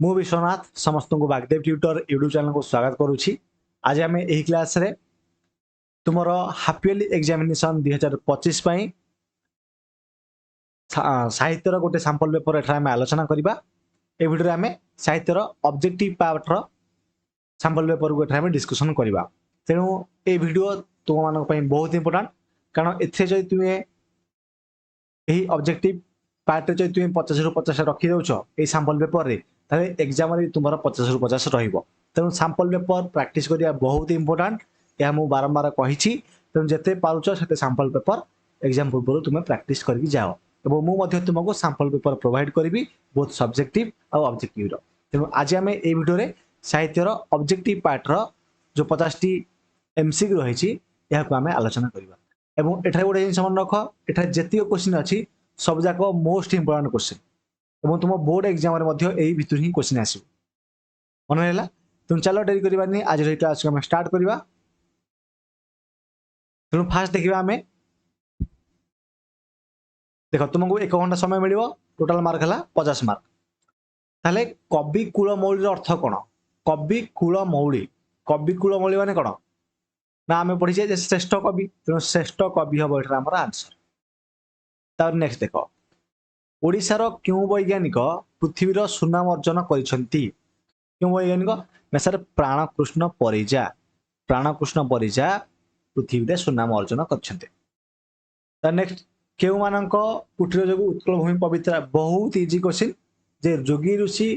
मु विश्वनाथ समस्त को बागदेव ट्यूटर यूट्यूब चैनल को स्वागत करुच्ची। आज आम यही क्लास रे तुमर हाफ इयरली एग्जामिनेशन 2025 साहित्यर गोटे सैंपल पेपर एठार आम आलोचना करवा। ए वीडियो आम साहित्यर ऑब्जेक्टिव पार्टर सैंपल पेपर को एठार डिस्कशन करवा। तेणु ए वीडियो तुम मान बहुत इंपोर्टेंट, कारण एथे तुम्हें यही ऑब्जेक्टिव पार्ट रे तुम्हें 50 रु 50 रखी दौच ये सैंपल पेपर रे, ताले एग्जाम रे तुम 50 रु 50 रहिबो। तेणु सैंपल पेपर प्रैक्टिस करिया बहुत इंपोर्टेंट, यह मु बारंबार कही। तेणु जिते पारुच से सैंपल पेपर एग्जाम पूर्व तुम्हें प्रैक्टिस करके जाओ। एवं मुझे तुमको सैंपल पेपर प्रोवाइड करी बोथ सब्जेक्टिव और ऑब्जेक्टिव। तेणु आज आम ये वीडियो साहित्यर ऑब्जेक्टिव पार्टर जो 50 टी एमसीक्यू रही आम आलोचना करवा। एवं एठार गोटे जिन मन रख, एठार जितक क्वेश्चन अच्छी सब जाक मोस्ट इंपोर्टेंट क्वेश्चन, और तुम बोर्ड एग्जाम यही भितर ही क्वेश्चन आस मन है। तुम चलो डेरी करवानी, आज क्लास को स्टार्ट करवा। तेणु फास्ट देखा आम देख तुमको 1 घंटा समय मिल, टोटाल मार्क है 50 मार्क। ताले कवि कूलमौली अर्थ कौन? कवि कूलमौली, कवि कूलमौली माने कौन ना आम पढ़ी श्रेष्ठ कवि। तेणु श्रेष्ठ कवि हम ये आम आंसर। तार नेक्स्ट देख, ओडिशार क्यों वैज्ञानिक पृथ्वीर सुनाम अर्जन करिसेंती? क्यों वैज्ञानिक ना सर प्राणकृष्ण परिजा। प्राणकृष्ण परिजा पृथ्वी रे सुनाम अर्जन करछन्ते। तार नेक्स्ट, केउ मानक कुटीर जोगु उत्कल भूमि पवित्र? बहुत इजी क्वेश्चन। जे जोगी ऋषि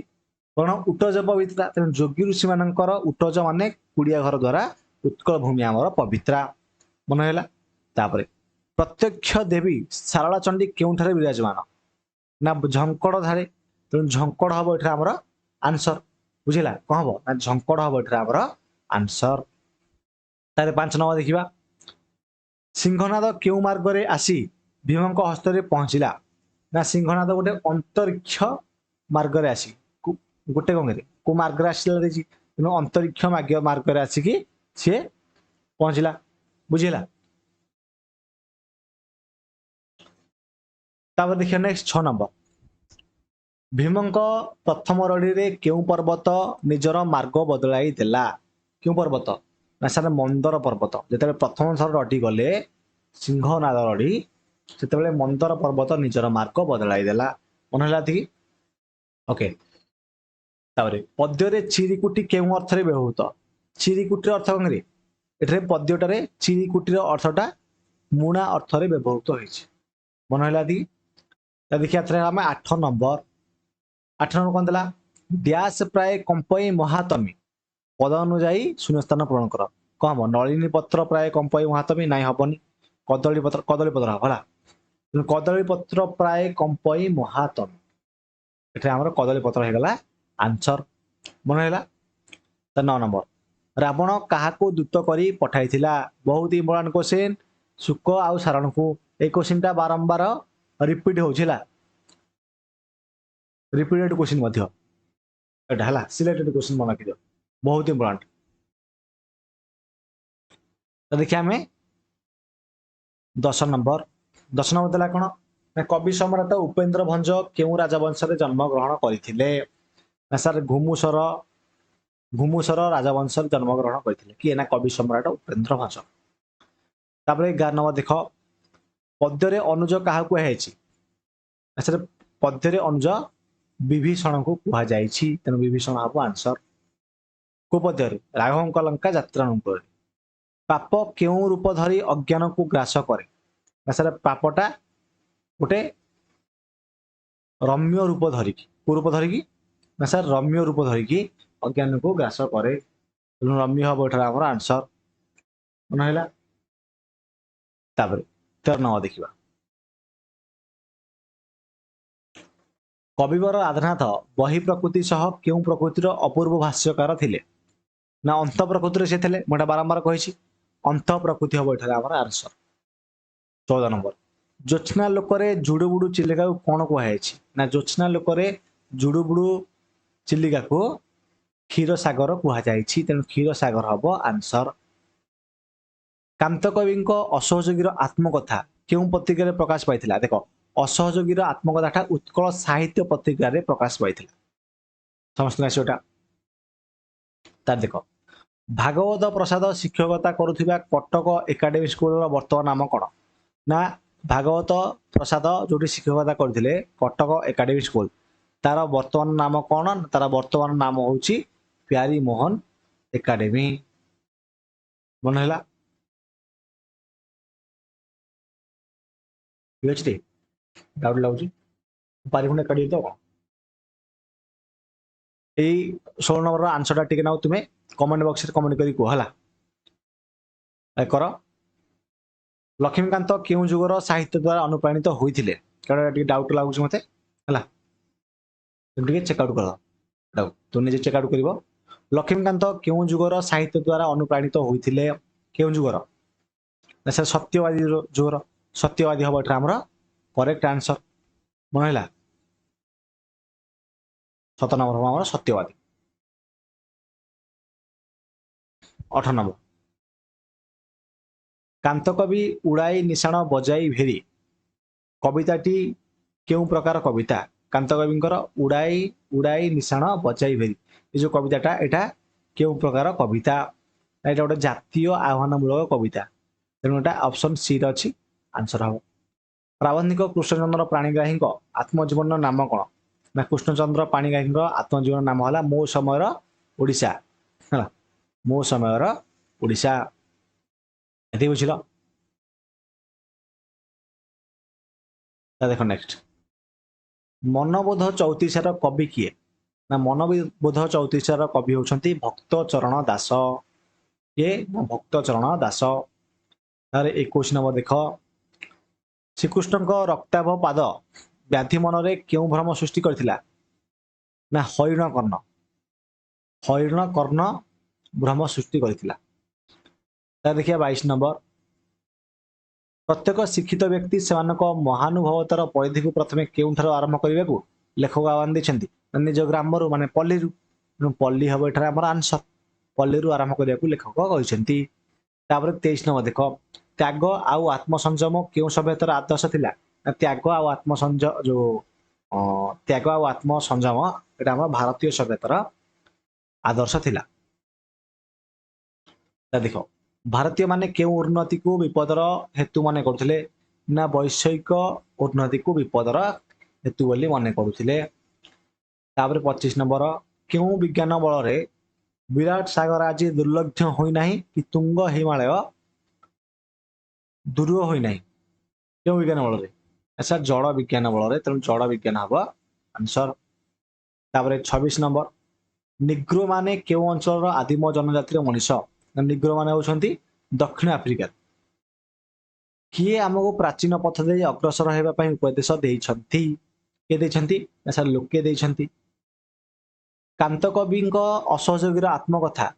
कौन उटज पवित्रा, तेणु जोगी ऋषि मानकर उटज माने कुड़िया घर द्वारा उत्कल भूमि आमर पवित्रा मन है। तापरे प्रत्यक्ष देवी सारला चंडी केउठारे विराजमान ना झंकड़ धारे, तेणु झंकड़ हम ये आमर आंसर। बुझला कौन हम ना झंकड़ हम ये आमर आंसर। तारे 5 नंबर देखा, सिंहनाद क्यों मार्ग रे आसी भीम हस्त पहुँचला? ना सिंहनाद गोटे अंतरिक्ष मार्ग रे आसी गोटे कंगे को मार्ग आसला, तेणु अंतरिक्ष मार्ग रे आसिकी सी पहुँचला। बुझेगा। तापर देखिए नेक्स्ट 6 नंबर, भीमंक प्रथम रड़ी रे क्यों पर्वत निजर मार्ग बदलाई देला? क्यों पर्वत ना सर मंदर पर्वत। जिते प्रथम थर रड़ी गले सिंहनाद रड़ी, से मंदर पर्वत निजर मार्ग बदलाई देला मन है। ओके, तापर पद्य चिरीकुटी क्यों अर्थ रे व्यवहृत? चिरीकुटीर अर्थ कौन? ये पद्यटारे चिरीकुटीर अर्थटा मुणा अर्थ रे व्यवहृत होइछि मन है। देखिए आम 8 नंबर, 8 नंबर कौन देला? डैश प्राय कंपई महातमी पद अनुजाई शून्यस्थान पूरण कर। कौन हम? नलिनी पत्र प्राय कंपई महातमी नाई हेनी। कदली पत्र, कदली पत्र हम है। कदली पत्र प्राय कंपई महातमी, ये आम कदली पत्र होगा आंसर मन है। 9 नंबर, रावण काहाको दूत करी पठाइथिला? बहुत इंपोर्टेंट क्वेश्चन। शुक आउ सारण को ये क्वेश्चन टा बारंबार रिपीट होला, रिपीटेड क्वेश्चन है सिलेक्टेड क्वेश्चन मन रखिद, बहुत इंपोर्टेंट। तो देखिए आम 10 नंबर, 10 नंबर देला कौन ना कवि सम्राट उपेन्द्र भंज क्यों राजवंश जन्म ग्रहण करथिले? ना सर घुमुसर राजवंश जन्म ग्रहण करथिले कि ना कवि सम्राट उपेन्द्र भंज। तापर 11 नंबर देख, पद्य अनुज क्या कहुई? सर पद्य अनुज विभीषण को कह जाए, तेणु विभीषण हम आंसर। को पद्य? राघवंक लंका यात्रा अनुकूल। पाप क्यों रूप धरी अज्ञान को ग्रास करे? सर पापटा गोटे रम्य रूप धरिकी, को रूप धरिकी ना सर रम्य रूप धरिकी अज्ञान को ग्रास करे, तेणु रम्य हम ये आंसर मन है। 13 नंबर देखा, कविवर राधानाथ बही प्रकृति सह क्यों प्रकृतिर अपूर्व भाष्यकार थिले? ना अंत प्रकृति से थे, मुझे बारंबार कही अंत प्रकृति हम ये आम आंसर। 14 नंबर, ज्योत्स्ना लोकरे जुड़ुबुड़ू चिलिका कौन कहुई? ना ज्योत्स्ना लोकरे जुड़ुबुड़ू चिलिका को क्षीर सागर कह जाए, तेणु क्षीर सागर हम आंसर। कांत कवि असहयोगी आत्मकथा क्यों पत्रिका प्रकाश पाई? देख असहयोगी आत्मकथा उत्कल साहित्य पत्रिका प्रकाश पाई। समस्त आसोटा तार देख भागवत प्रसाद शिक्षकता करुवा कटक एकाडेमी स्कूल वर्तमान नाम कौन ना भागवत प्रसाद जो शिक्षकता करते कटक एकाडेमी स्कूल तार वर्तमान नाम कौन तार वर्तमान नाम हूँ प्यारी मोहन एकाडेमी मन है ठीक अच्छे डाउट लगुच पारिबुन एकाडेमी तो कौन यही 16 नंबर आंसर टा ना तुम्हें कमेंट बॉक्स कमेंट करी कह कर लक्ष्मीकांत क्यों जुगर साहित्य द्वारा अनुप्राणित होते कारण डाउट लगुच मत है तुम चेकआउट कर तुम निजे चेकआउट कर लक्ष्मीकांत क्यों जुगर साहित्य द्वारा अनुप्राणित होते क्यों जुगर सर सत्यवादी जुगर सत्यवादी हम एम करेक्ट आंसर मन है 7 नंबर हम सत्यवादी 8 नंबर कांत कवि उड़ाई निशाण बजाई भेरी कविताटी क्यों प्रकार कविता कांत कविंकर उड़ाई उड़ाई निशाण बजाई भेरी ये जो कविताटा यहाँ क्यों प्रकार कविता यहाँ गोटे जातीय आह्वानमूलक कविता तेणु यहाँ ऑप्शन सी रे अच्छी आंसर हम प्राबंधिक कृष्णचंद्र पाणिग्राही आत्मजीवन नाम कौन ना कृष्णचंद्र पाणिग्राही आत्मजीवन नाम है मो समयर ओडिशा है मो समयर ओडिशा ये बुझल देख नेक्स्ट मनबोध चौतीसार कवि किए ना मनबोध चौतीसार कवि होती भक्तचरण दास ये भक्तचरण दास तार 21 नंबर देख श्रीकृष्ण रक्ताभ पाद व्याधि मनरे क्यों भ्रम सृष्टि करथिला ना हरिण कर्ण भ्रम सृष्टि करथिला देखिए 22 नंबर प्रत्येक शिक्षित व्यक्ति से महानुभवतार परिधि को प्रथम केउठार आरंभ करने को लेखक आह्वान देते निज ग्रामर माने पल्ली पल्ली हम एठार आम आंसर पल्ली आरंभ करने को लेखक कहते 23 नंबर देख त्याग आउ आत्मसंयम क्यों सभ्यतार आदर्श थिला त्याग आउ आत्मसंयम जो त्याग आउ आत्मसंयम एटा हम भारतीय सभ्यतार आदर्श थिला देख भारतीय माने क्यों उन्नति को विपदर हेतु मन करुले ना वैषयिक उन्नति को विपदर हेतु बोली मन करुले 25 नंबर क्यों विज्ञान बल विराट सागर आज दुर्लक्ष्य होना कि तुंग हिमालय दुर्ग होना क्यों विज्ञान बल सर जड़ विज्ञान बल तेणु जड़ विज्ञान हम आंसर 26 नंबर निग्रो माने क्यों अंचल आदिम जनजातिर मनीष निग्रो माने होती दक्षिण आफ्रिका किए आमको प्राचीन पथ दे अग्रसर होगापी उपदेश देते सर लोके देते कांत कवि असहयोगी आत्मकथा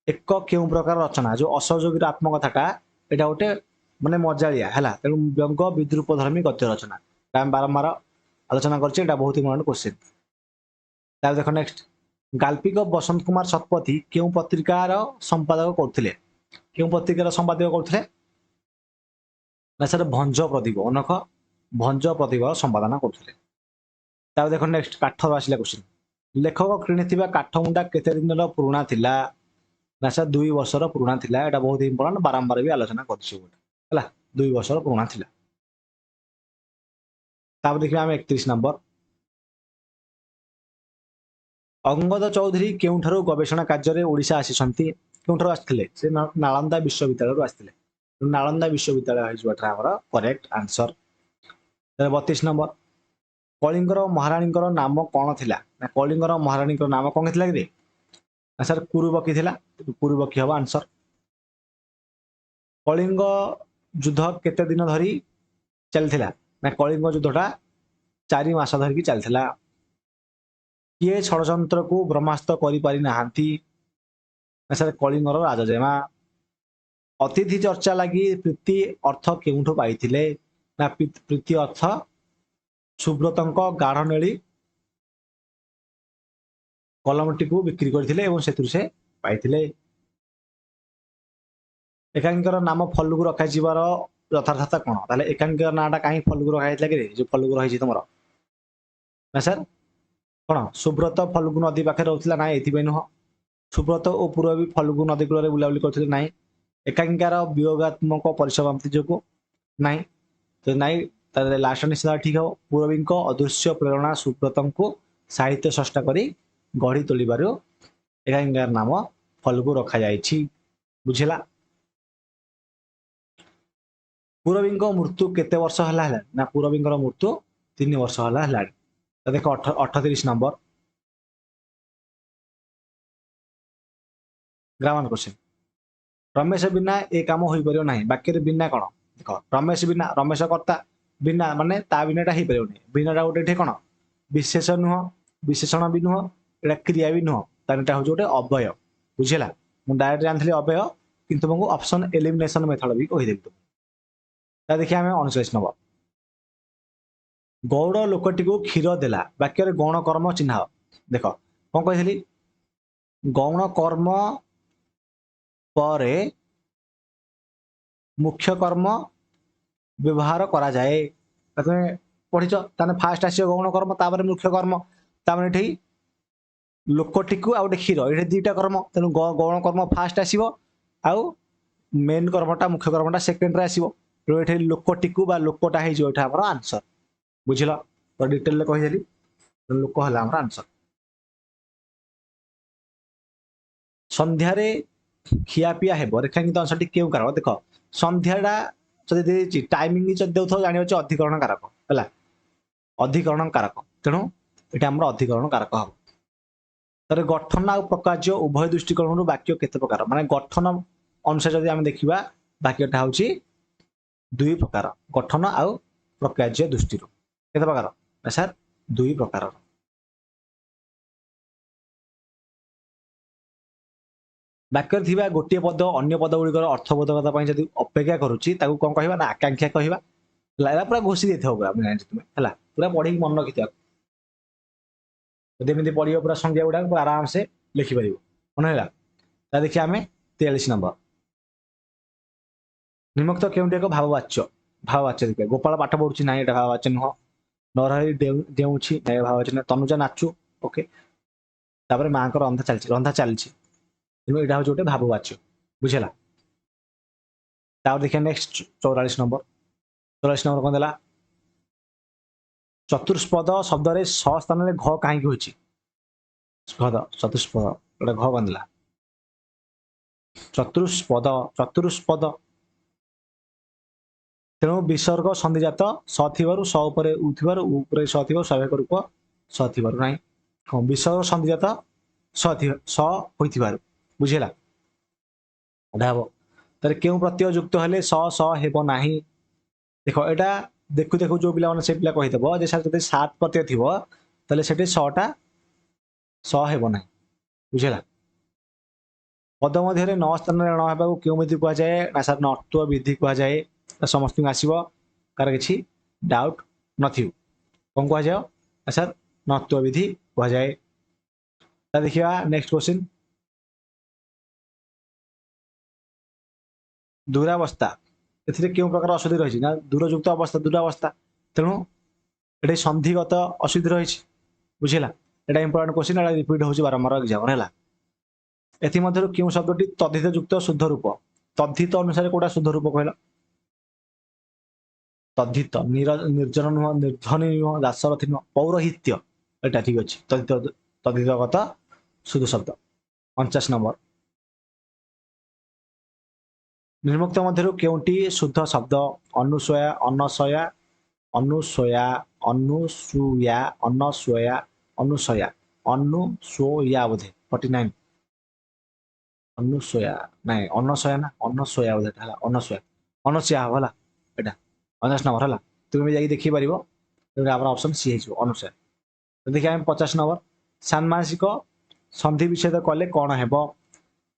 एक क्यों प्रकार रचना जो असहयोगी आत्मकथाटा यहाँ गोटे माने मजालिया है तेणु व्यंग विद्रूप धर्मी गद्य रचना आम बारंबार आलोचना कर बहुत इंपोर्टेंट क्वेश्चन देख नेक्स्ट गाल्पिक बसंत कुमार शतपथी क्यों पत्रिकार संपादक करते क्यों पत्रिकार संपादक करते ना सर भंज प्रदीप अनख भंज प्रदीप संपादन करते देख नेक्स्ट काठर आसला क्वेश्चन लेखक किणी काठमुंडा केते दिन पुराणा थिला ना सर 2 वर्षर पुराणा थिला एटा बहुत इंपोर्टेंट बारंबार भी आलोचना कर 2 वर्षर पुराणा थिला देखिए आम 31 नंबर अंगद चौधरी केउठारु गवेषणा कार्य ओडिशा आसी केउठारु आसथिले से नालंदा विश्वविद्यालय आसथिले नालंदा विश्वविद्यालय होइजबाटर करेक्ट आंसर 32 नंबर कलिंगर महाराणी नाम कौन थिला ना कलिंगर महाराणी नाम कौन थिला कि सर कुरुबकी थिला कुरुबकी हम आंसर कलिंग युद्ध केते दिन धरी चलथिला ना कलिंग युद्धटा 4 मास धरिकी चलथिला किए षड़यंत्र को ब्रह्मास्त्र करि पारि नाहांती सर कलिंगर राजजेमा अतिथि चर्चा लगी प्रीति अर्थ केउठु पाइथिले ना प्रीति अर्थ सुब्रतंक गाढ़ नेली कलमटी को बिक्री करथिले एवं सेतु से पाइथिले एकांकीर नाम फल्गु रखा जीवार यथार्थता कौन ताले एकांकीर नाटा कहीं फल्गु रखा कि जो फल्गु रही तुम ना सर कौन सुब्रत फल्गु नदी पाखे रोला ना ये नुह सुब्रत और पूर्वी फल्गु नदी कूल बुलाबुली करते ना एकांकिकार वियोगात्मक परिसमाप्ति जो ना तो ना लास्ट निश्चित ठीक हम पूरबी अदृश्य प्रेरणा सुब्रत को साहित्य सृष्टा कर गढ़ी तोड़ एकांकिकार नाम फल्गु रखा बुझेगा पूरबी मृत्यु केते वर्ष है ना पूरबी मृत्यु 3 वर्ष है देख 38 नंबर ग्रामर क्वेश्चन रमेश बिना ए काम हो पार ना वाक्य बिना कौन देख रमेश बिना रमेश कर्ता बिना माने ता बिनाटा हो पार बिनाटा गोटे कौन विशेष नुह विशेषण भी नुह एटा क्रिया भी नुह ताटा हूँ गोटे अव्यय बुझेगा मुझे डायरेक्ट जानी अव्यय किंतु तुमको ऑप्शन एलिमिनेशन मेथड भी कहीदेवी तुमको देखिए आम 39 नंबर गौड़ लोकटी को क्षीर देला वाक्य गौण कर्म चिन्ह देख कौन कही गौण कर्म पर मुख्य कर्म व्यवहार करा जाए तुम्हें पढ़ीच ताने फास्ट आस गौण कर्म तापर मुख्य कर्म तापर ये लोकटी को आउटे क्षीर ये दुईटा कर्म तेणु गौण कर्म फास्ट आसो आउ मेन कर्मटा मुख्य कर्मटा सेकेंड आसो तेणु ये लोकटी को लोकटा होमर आंसर बुझल तो डिटेल कहीदेली लोक है आम आंसर संध्यारे खियापिया हे रेखांकित अंशटी क्यों कारक देख संध्याटा जदि टाइमिंग देव जान अधिकरण कारक है अधिकरण कारक तेणु ये आम अधिकरण कारक हम तर गठन आ प्रकार्य उभय दृष्टिकोण वाक्य केते प्रकार माने गठन अनुसार जदि आम देखा वाक्यटा हूँ 2 प्रकार गठन आ प्रकार्य दृष्टि केते प्रकार सर 2 प्रकार वाक्य थी गोटे पद अन्य पद गुड़िकर अर्थबोधकता जब अपेक्षा करुच्ची कौन कह ना आकांक्षा कहवा पूरा घोषी दे पूरा तुम्हें है पूरा पढ़ी मन रखी जमी पढ़ पूरा संज्ञा गुड़ाक आराम से लिखिपर मन है देखिए आम 43 नंबर निम्नलिखित केउंटी एक भाववाच्य देखिए गोपाल पाठ पढ़ुची ना ये भाववाच्य नुह नरहरी डेउची ना भाववाच्य तनुजा नाचु ओके तापर माँ को रंधा चलती यहाँ हूँ गोटे भाववाच्य बुझेगा देखिए नेक्स्ट 44 नंबर कौन देला चतुष्पद शब्द रे स स्थान में घ कहीं चतुष्पद गोटे घ बंदला चतुष्पद तेणु विसर्ग संधिजात स थी स उपर स थी स्वाभाविक रूप स थी ना हाँ विसर्ग संधिजात स हो बुझेगा हम तार क्यों प्रत्यय युक्त हेले स हेब नाही देख एटा देखु देखु जो पिला से पिला कहीदेव जे सर जब 7 प्रत्यय थी तेल से सटा स हेब ना बुझेगा पद मध्य 9 स्थान रण होगा क्यों विधि कहुए ना सर नत्व विधि कहुए समस्त आसो कार कि डाउट नथि कौन कहुए सर नत्व विधि कहुए देखिए नेक्स्ट क्वेश्चन दूरावस्था क्यों प्रकार अशुद्धि रही ना दूरयुक्त अवस्था दूरावस्था तेणु ये संधिगत अशुद्धि रही बुझेगा यहाँ इंपोर्टेंट क्वेश्चन यहाँ रिपीट हो बारंबार एग्जाम है एमध्य क्यों शब्द तद्धित युक्त शुद्ध रूप तद्धित अनुसार कौटा शुद्ध रूप कहल तद्धित निर्जन नुह निर्धनी नुह दासरथी नुह पौरोहित्य यहाँ ठीक अच्छे तद्धितगत शुद्ध शब्द 49 नंबर निर्मुक्त मध्य केउंटी शुद्ध शब्द अनुसया अनसया अनुसया अनुसूया अनसया अनुसया अनुसोया बोधे 49 अनुसया ना अनसया ना अनसया बोधे अनसया अनसया होला एटा 50 नंबर है तुम्हें जाकि देखी पार ऑप्शन सी हो अनुसया तो देखिए आम 50 नंबर षाण्मासिक संधि विच्छेद कले कौन है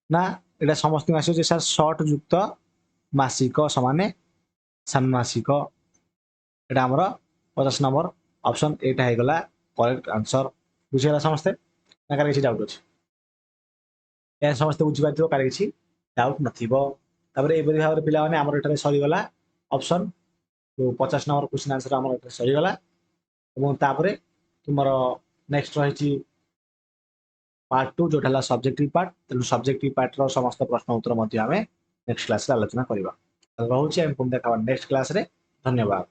ना यहाँ समस्त आस सर सर्ट युक्त मासिक समान षाण्मासिक यहाँ आमर 50 नंबर ऑप्शन एटा होगला करेक्ट आंसर बुझीगला समस्ते ना कार किसी डाउट अच्छे यह समस्ते बुझीपार कार किसी डाउट नपर एपरी भाव में पाने आमर ये सरीगला ऑप्शन 50 नंबर क्वेश्चन आंसर आमर सरीगला तुम नेक्स्ट रही पार्ट 2 जो है सब्जेक्टिव पार्ट तेणु सब्जेक्टिव पार्ट रो समस्त प्रश्न उत्तर आम नेक्स्ट क्लास रे आलोचना करवा रोचे पुणी देखा नेक्स्ट क्लास रे धन्यवाद।